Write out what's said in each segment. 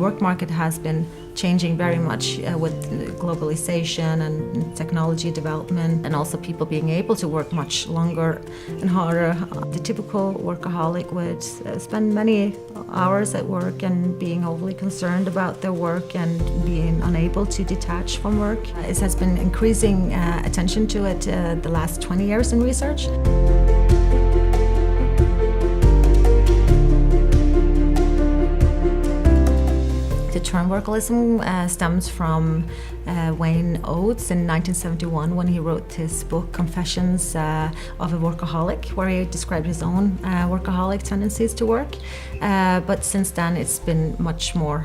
work market has been changing very much with globalization and technology development, and also people being able to work much longer and harder. The typical workaholic would spend many hours at work and being overly concerned about their work and being unable to detach from work. It has been increasing attention to it the last 20 years in research. The term workaholism stems from Wayne Oates in 1971 when he wrote his book Confessions of a Workaholic, where he described his own workaholic tendencies to work. But since then it's been much more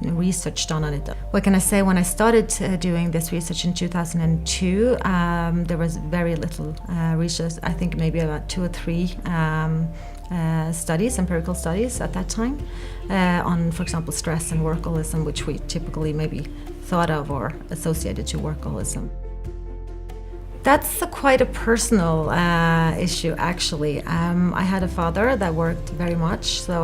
research done on it. What can I say? When I started doing this research in 2002, there was very little research. I think maybe about 2 or 3 studies, empirical studies at that time, on, for example, stress and workaholism, which we typically maybe thought of or associated to workaholism. That's quite a personal issue, actually. I had a father that worked very much, so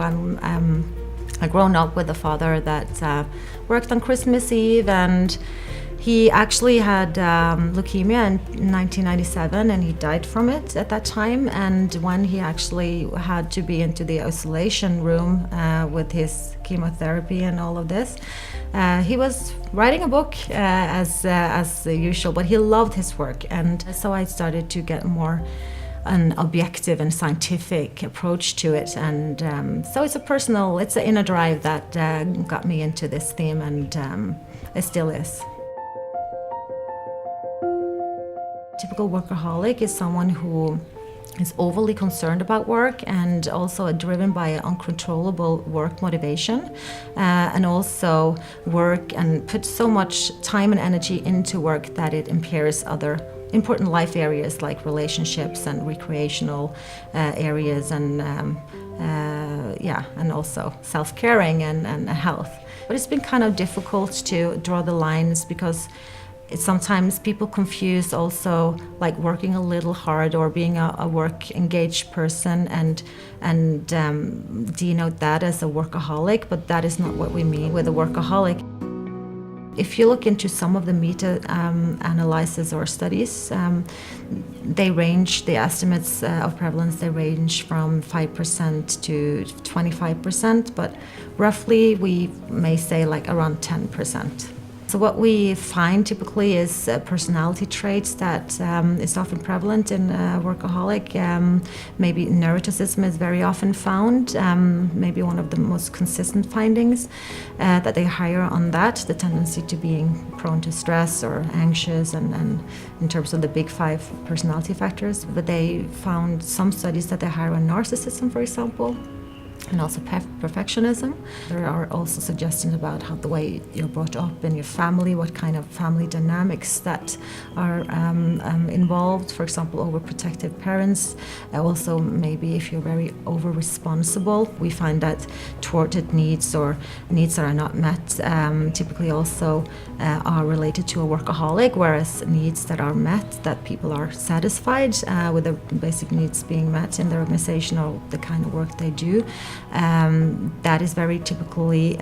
I grown up with a father that worked on Christmas Eve, and he actually had leukemia in 1997, and he died from it at that time. And when he actually had to be into the isolation room with his chemotherapy and all of this, he was writing a book as usual, but he loved his work. And so I started to get more an objective and scientific approach to it. And so it's an inner drive that got me into this theme, and it still is. Typical workaholic is someone who is overly concerned about work and also driven by uncontrollable work motivation, and also work and put so much time and energy into work that it impairs other important life areas like relationships and recreational areas, and and also self-caring and health. But it's been kind of difficult to draw the lines, because sometimes people confuse also like working a little hard or being a work-engaged person and denote that as a workaholic, but that is not what we mean with a workaholic. If you look into some of the meta-analyses or studies, the estimates of prevalence, they range from 5% to 25%, but roughly we may say like around 10%. So what we find typically is personality traits that is often prevalent in workaholic. Maybe neuroticism is very often found, maybe one of the most consistent findings, that they hire on that, the tendency to being prone to stress or anxious, and in terms of the big 5 personality factors. But they found some studies that they hire on narcissism, for example, and also perfectionism. There are also suggestions about how the way you're brought up in your family, what kind of family dynamics that are involved. For example, overprotective parents. Also, maybe if you're very over-responsible, we find that thwarted needs or needs that are not met typically also are related to a workaholic, whereas needs that are met, that people are satisfied with the basic needs being met in their organization or the kind of work they do, that is very typically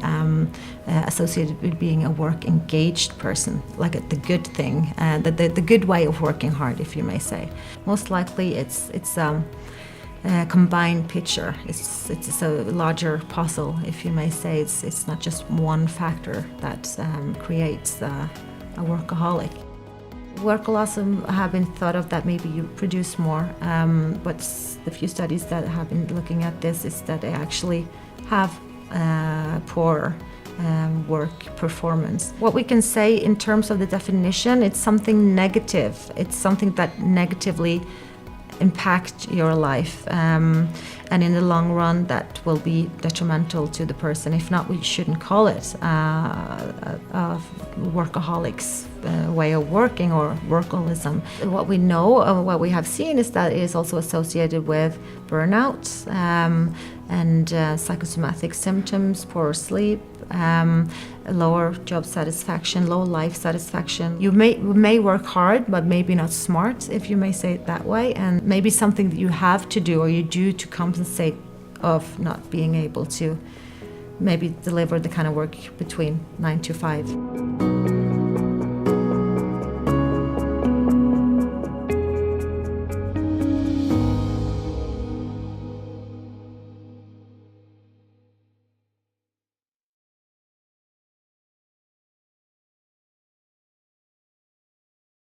associated with being a work-engaged person, like the good thing, the good way of working hard, if you may say. Most likely it's a combined picture. It's a larger puzzle, if you may say. It's not just one factor that creates a workaholic. Workaholism have been thought of that maybe you produce more, but the few studies that have been looking at this is that they actually have poor work performance. What we can say in terms of the definition, it's something negative. It's something that negatively impact your life, and in the long run that will be detrimental to the person. If not, we shouldn't call it a workaholic's way of working or workaholism. What we know, what we have seen, is that it is also associated with burnout and psychosomatic symptoms, poor sleep, lower job satisfaction, low life satisfaction. You may work hard, but maybe not smart, if you may say it that way, and maybe something that you have to do or you do to compensate of not being able to maybe deliver the kind of work between 9 to 5.